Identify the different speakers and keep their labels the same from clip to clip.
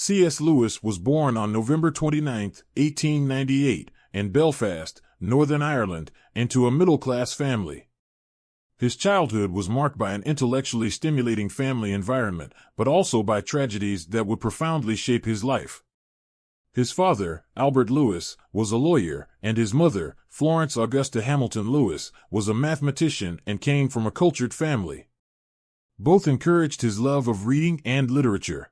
Speaker 1: C.S. Lewis was born on November 29, 1898, in Belfast, Northern Ireland, into a middle-class family. His childhood was marked by an intellectually stimulating family environment, but also by tragedies that would profoundly shape his life. His father, Albert Lewis, was a lawyer, and his mother, Florence Augusta Hamilton Lewis, was a mathematician and came from a cultured family. Both encouraged his love of reading and literature.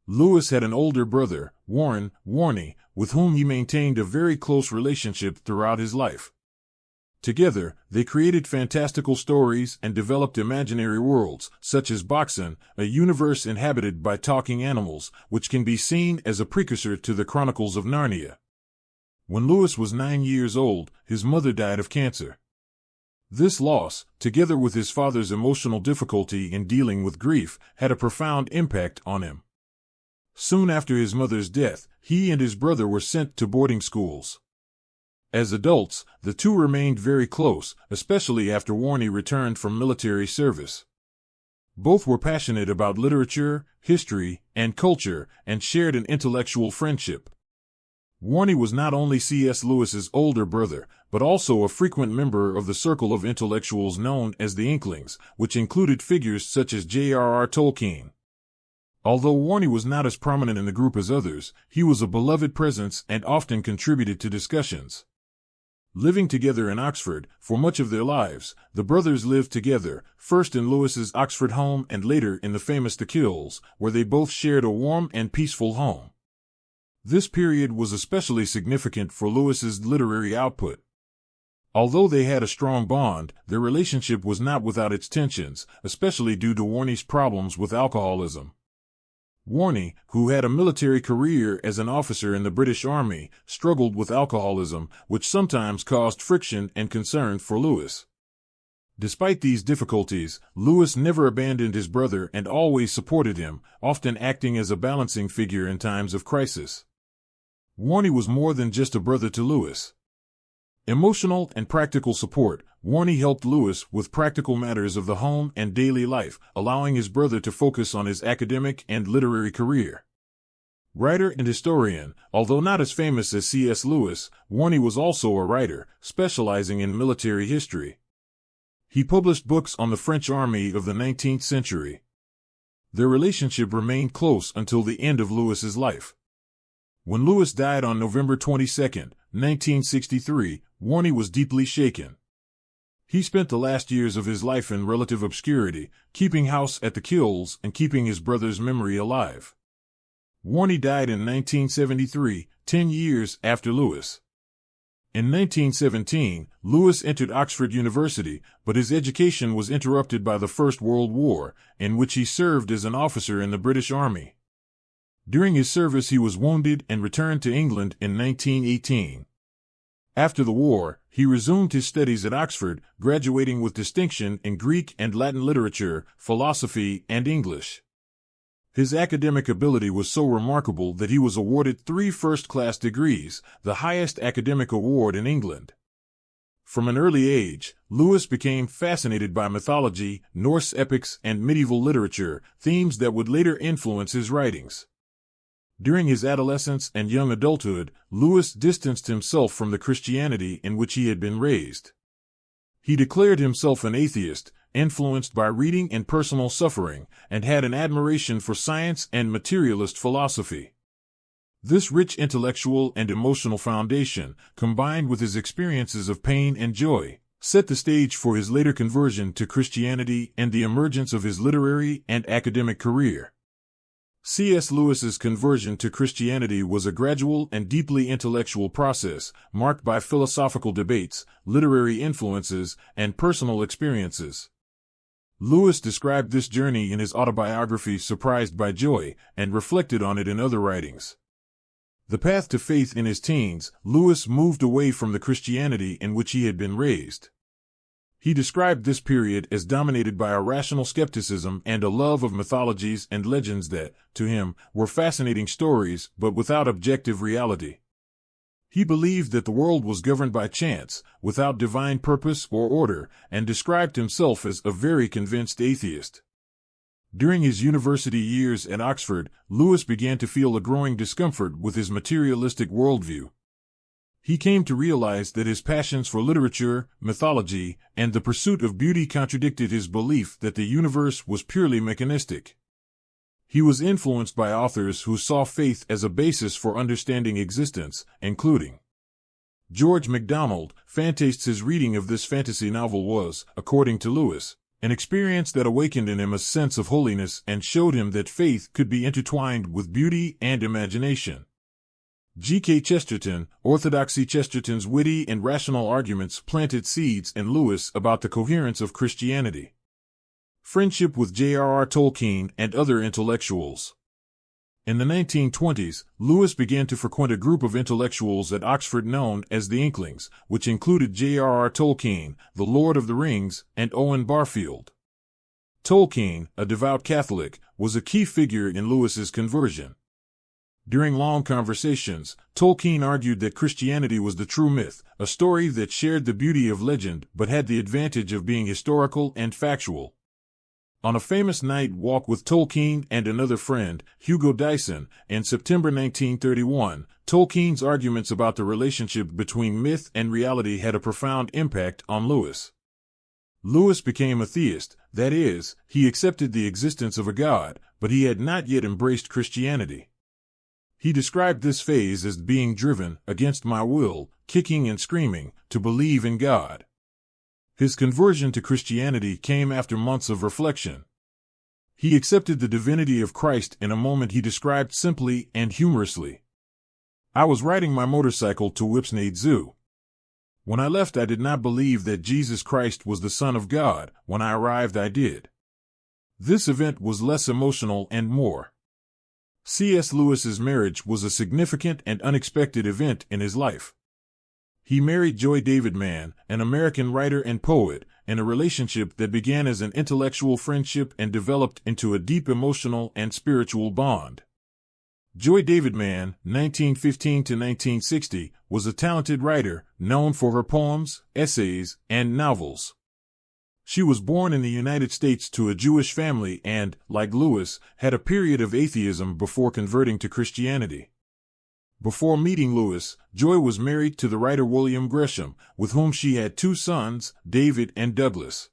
Speaker 1: Lewis had an older brother, Warnie, with whom he maintained a very close relationship throughout his life. Together, they created fantastical stories and developed imaginary worlds, such as Boxen, a universe inhabited by talking animals, which can be seen as a precursor to the Chronicles of Narnia. When Lewis was 9 years old, his mother died of cancer. This loss, together with his father's emotional difficulty in dealing with grief, had a profound impact on him. Soon after his mother's death, he and his brother were sent to boarding schools. As adults, the two remained very close, especially after Warnie returned from military service. Both were passionate about literature, history, and culture, and shared an intellectual friendship. Warnie was not only C.S. Lewis's older brother, but also a frequent member of the circle of intellectuals known as the Inklings, which included figures such as J.R.R. Tolkien. Although Warnie was not as prominent in the group as others, he was a beloved presence and often contributed to discussions. Living together in Oxford, for much of their lives, the brothers lived together, first in Lewis's Oxford home and later in the famous The Kills, where they both shared a warm and peaceful home. This period was especially significant for Lewis's literary output. Although they had a strong bond, their relationship was not without its tensions, especially due to Warnie's problems with alcoholism. Warnie, who had a military career as an officer in the British Army, struggled with alcoholism, which sometimes caused friction and concern for Lewis. Despite these difficulties, Lewis never abandoned his brother and always supported him, often acting as a balancing figure in times of crisis. Warnie was more than just a brother to Lewis. Emotional and practical support, Warnie helped Lewis with practical matters of the home and daily life, allowing his brother to focus on his academic and literary career. Writer and historian, although not as famous as C.S. Lewis, Warnie was also a writer, specializing in military history. He published books on the French army of the 19th century. Their relationship remained close until the end of Lewis's life. When Lewis died on November 22, 1963, Warnie was deeply shaken. He spent the last years of his life in relative obscurity, keeping house at the Kills and keeping his brother's memory alive. Warnie died in 1973, 10 years after Lewis. In 1917, Lewis entered Oxford University, but his education was interrupted by the First World War, in which he served as an officer in the British Army. During his service he was wounded and returned to England in 1918. After the war, he resumed his studies at Oxford, graduating with distinction in Greek and Latin literature, philosophy, and English. His academic ability was so remarkable that he was awarded 3 first-class degrees, the highest academic award in England. From an early age, Lewis became fascinated by mythology, Norse epics, and medieval literature, themes that would later influence his writings. During his adolescence and young adulthood, Lewis distanced himself from the Christianity in which he had been raised. He declared himself an atheist, influenced by reading and personal suffering, and had an admiration for science and materialist philosophy. This rich intellectual and emotional foundation, combined with his experiences of pain and joy, set the stage for his later conversion to Christianity and the emergence of his literary and academic career. C.S. Lewis's conversion to Christianity was a gradual and deeply intellectual process, marked by philosophical debates, literary influences, and personal experiences. Lewis described this journey in his autobiography Surprised by Joy, and reflected on it in other writings. The path to faith in his teens, Lewis moved away from the Christianity in which he had been raised. He described this period as dominated by a rational skepticism and a love of mythologies and legends that, to him, were fascinating stories but without objective reality. He believed that the world was governed by chance, without divine purpose or order, and described himself as a very convinced atheist. During his university years at Oxford, Lewis began to feel a growing discomfort with his materialistic worldview. He came to realize that his passions for literature, mythology, and the pursuit of beauty contradicted his belief that the universe was purely mechanistic. He was influenced by authors who saw faith as a basis for understanding existence, including George MacDonald. Fantaste's reading of this fantasy novel was, according to Lewis, an experience that awakened in him a sense of holiness and showed him that faith could be intertwined with beauty and imagination. G.K. Chesterton. Orthodoxy. Chesterton's witty and rational arguments planted seeds in Lewis about the coherence of Christianity. Friendship with J.R.R. Tolkien and other intellectuals. In the 1920s, Lewis began to frequent a group of intellectuals at Oxford known as the Inklings, which included J.R.R. Tolkien, The Lord of the Rings, and Owen Barfield. Tolkien, a devout Catholic, was a key figure in Lewis's conversion. During long conversations, Tolkien argued that Christianity was the true myth, a story that shared the beauty of legend but had the advantage of being historical and factual. On a famous night walk with Tolkien and another friend, Hugo Dyson, in September 1931, Tolkien's arguments about the relationship between myth and reality had a profound impact on Lewis. Lewis became a theist, that is, he accepted the existence of a god, but he had not yet embraced Christianity. He described this phase as being driven, against my will, kicking and screaming, to believe in God. His conversion to Christianity came after months of reflection. He accepted the divinity of Christ in a moment he described simply and humorously. I was riding my motorcycle to Whipsnade Zoo. When I left, I did not believe that Jesus Christ was the Son of God. When I arrived, I did. This event was less emotional and more. C.S. Lewis's marriage was a significant and unexpected event in his life. He married Joy David Mann, an American writer and poet, in a relationship that began as an intellectual friendship and developed into a deep emotional and spiritual bond. Joy David Mann, 1915 to 1960, was a talented writer, known for her poems, essays, and novels. She was born in the United States to a Jewish family and, like Lewis, had a period of atheism before converting to Christianity. Before meeting Lewis, Joy was married to the writer William Gresham, with whom she had 2 sons, David and Douglas.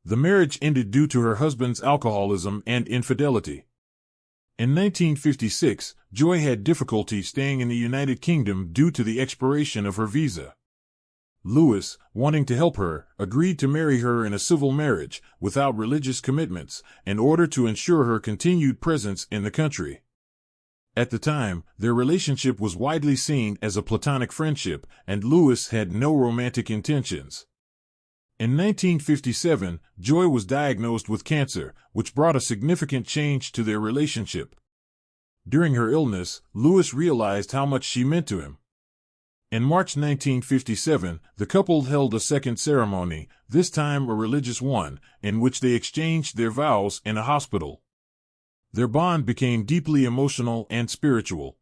Speaker 1: The marriage ended due to her husband's alcoholism and infidelity. In 1956, Joy had difficulty staying in the United Kingdom due to the expiration of her visa. Lewis, wanting to help her, agreed to marry her in a civil marriage, without religious commitments, in order to ensure her continued presence in the country. At the time, their relationship was widely seen as a platonic friendship, and Lewis had no romantic intentions. In 1957, Joy was diagnosed with cancer, which brought a significant change to their relationship. During her illness, Lewis realized how much she meant to him. In March 1957, the couple held a second ceremony, this time a religious one, in which they exchanged their vows in a hospital. Their bond became deeply emotional and spiritual.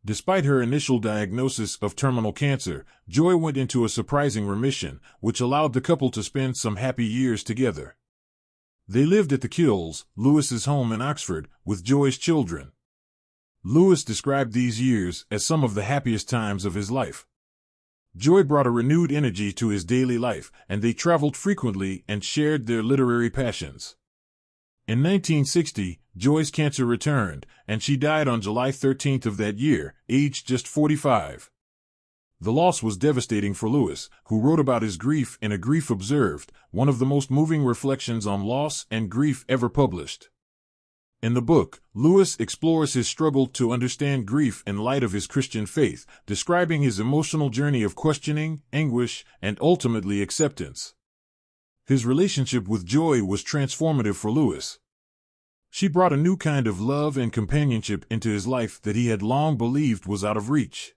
Speaker 1: Despite her initial diagnosis of terminal cancer, Joy went into a surprising remission, which allowed the couple to spend some happy years together. They lived at the Kills, Lewis's home in Oxford, with Joy's children. Lewis described these years as some of the happiest times of his life. Joy brought a renewed energy to his daily life, and they traveled frequently and shared their literary passions. In 1960, Joy's cancer returned, and she died on July 13th of that year, aged just 45. The loss was devastating for Lewis, who wrote about his grief in A Grief Observed, one of the most moving reflections on loss and grief ever published. In the book, Lewis explores his struggle to understand grief in light of his Christian faith, describing his emotional journey of questioning, anguish, and ultimately acceptance. His relationship with Joy was transformative for Lewis. She brought a new kind of love and companionship into his life that he had long believed was out of reach.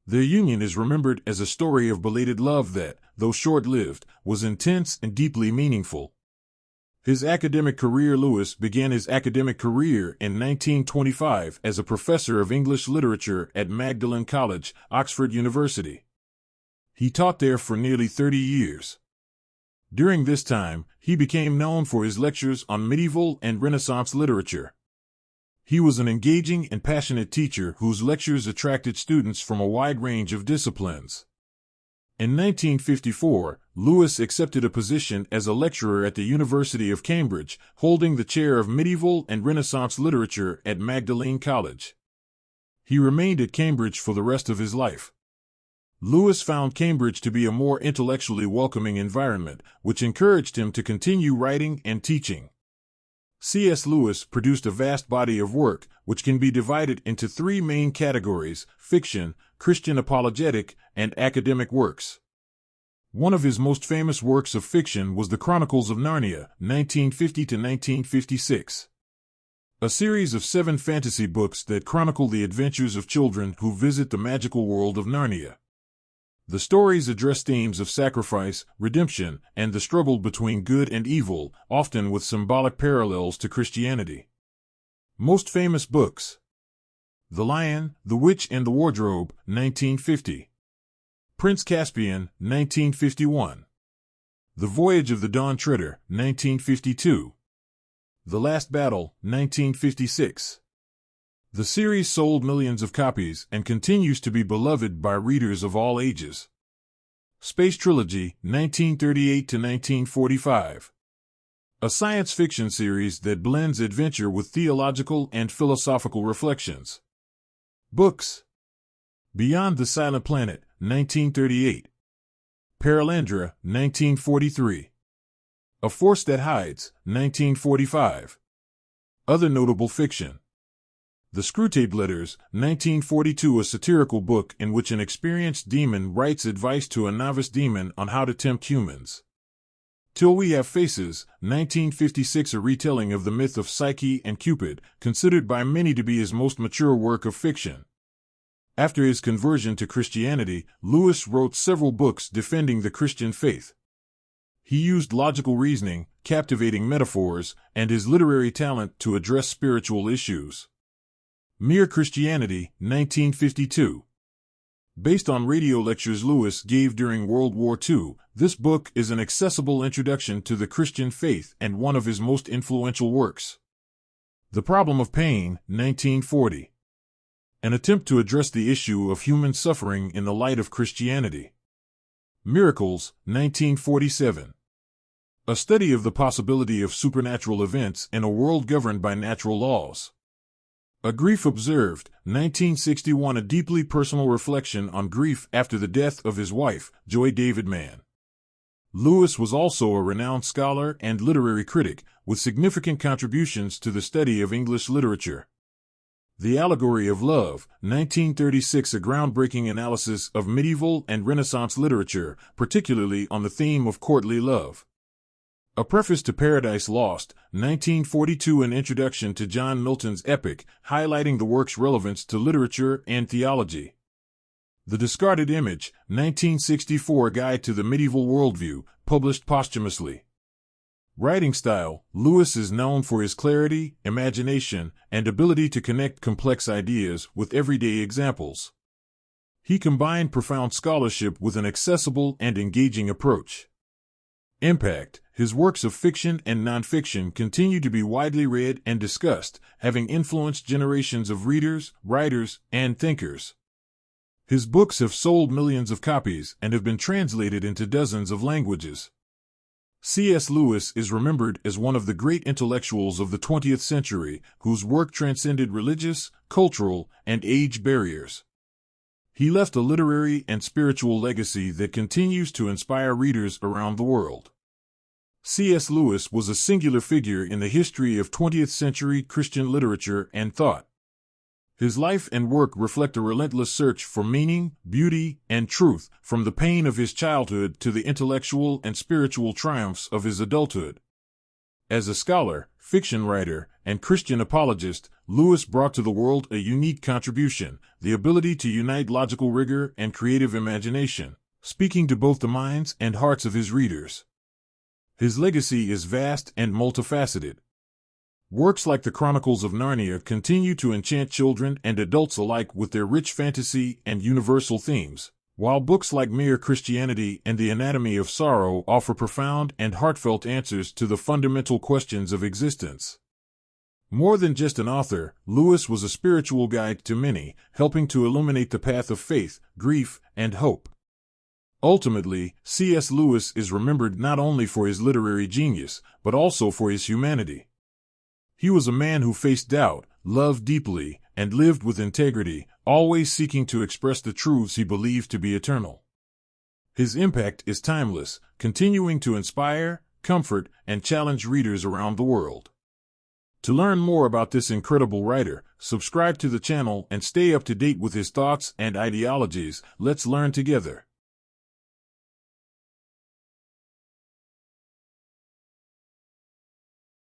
Speaker 1: Their union is remembered as a story of belated love that, though short-lived, was intense and deeply meaningful. His academic career. Lewis began his academic career in 1925 as a professor of English literature at Magdalen College, Oxford University. He taught there for nearly 30 years. During this time, he became known for his lectures on medieval and Renaissance literature. He was an engaging and passionate teacher whose lectures attracted students from a wide range of disciplines. In 1954, Lewis accepted a position as a lecturer at the University of Cambridge, holding the chair of medieval and Renaissance literature at Magdalene College. He remained at Cambridge for the rest of his life. Lewis found Cambridge to be a more intellectually welcoming environment, which encouraged him to continue writing and teaching. C.S. Lewis produced a vast body of work, which can be divided into three main categories: fiction, Christian apologetic, and academic works. One of his most famous works of fiction was the Chronicles of Narnia, 1950 to 1956. A series of 7 fantasy books that chronicle the adventures of children who visit the magical world of Narnia. The stories address themes of sacrifice, redemption, and the struggle between good and evil, often with symbolic parallels to Christianity. Most famous books: The Lion, the Witch and the Wardrobe, 1950. Prince Caspian, 1951. The Voyage of the Dawn Treader, 1952. The Last Battle, 1956. The series sold millions of copies and continues to be beloved by readers of all ages. Space Trilogy, 1938 to 1945. A science fiction series that blends adventure with theological and philosophical reflections. Books: Beyond the Silent Planet, 1938. Perelandra, 1943. A Force That Hides, 1945. Other notable fiction: The Screwtape Letters, 1942, a satirical book in which an experienced demon writes advice to a novice demon on how to tempt humans. Till We Have Faces, 1956, a retelling of the myth of Psyche and Cupid, considered by many to be his most mature work of fiction. After his conversion to Christianity, Lewis wrote several books defending the Christian faith. He used logical reasoning, captivating metaphors, and his literary talent to address spiritual issues. Mere Christianity, 1952. Based on radio lectures Lewis gave during World War II, this book is an accessible introduction to the Christian faith and one of his most influential works. The Problem of Pain, 1940. An attempt to address the issue of human suffering in the light of Christianity. Miracles, 1947. A study of the possibility of supernatural events in a world governed by natural laws. A Grief Observed, 1961, a deeply personal reflection on grief after the death of his wife, Joy David Mann. Lewis was also a renowned scholar and literary critic, with significant contributions to the study of English literature. The Allegory of Love, 1936, a groundbreaking analysis of medieval and Renaissance literature, particularly on the theme of courtly love. A Preface to Paradise Lost, 1942, an introduction to John Milton's epic, highlighting the work's relevance to literature and theology. The Discarded Image, 1964, a guide to the medieval worldview, published posthumously. Writing style: Lewis is known for his clarity, imagination, and ability to connect complex ideas with everyday examples. He combined profound scholarship with an accessible and engaging approach. Impact: his works of fiction and nonfiction continue to be widely read and discussed, having influenced generations of readers, writers, and thinkers. His books have sold millions of copies and have been translated into dozens of languages. C.S. Lewis is remembered as one of the great intellectuals of the 20th century, whose work transcended religious, cultural, and age barriers. He left a literary and spiritual legacy that continues to inspire readers around the world. C.S. Lewis was a singular figure in the history of 20th century Christian literature and thought. His life and work reflect a relentless search for meaning, beauty, and truth, from the pain of his childhood to the intellectual and spiritual triumphs of his adulthood. As a scholar, fiction writer, and Christian apologist, Lewis brought to the world a unique contribution: the ability to unite logical rigor and creative imagination, speaking to both the minds and hearts of his readers. His legacy is vast and multifaceted. Works like the Chronicles of Narnia continue to enchant children and adults alike with their rich fantasy and universal themes. While books like Mere Christianity and The Anatomy of Sorrow offer profound and heartfelt answers to the fundamental questions of existence. More than just an author, Lewis was a spiritual guide to many, helping to illuminate the path of faith, grief, and hope. Ultimately, C.S. Lewis is remembered not only for his literary genius, but also for his humanity. He was a man who faced doubt, loved deeply, and lived with integrity, always seeking to express the truths he believed to be eternal. His impact is timeless, continuing to inspire, comfort, and challenge readers around the world. To learn more about this incredible writer, subscribe to the channel and stay up to date with his thoughts and ideologies. Let's learn together.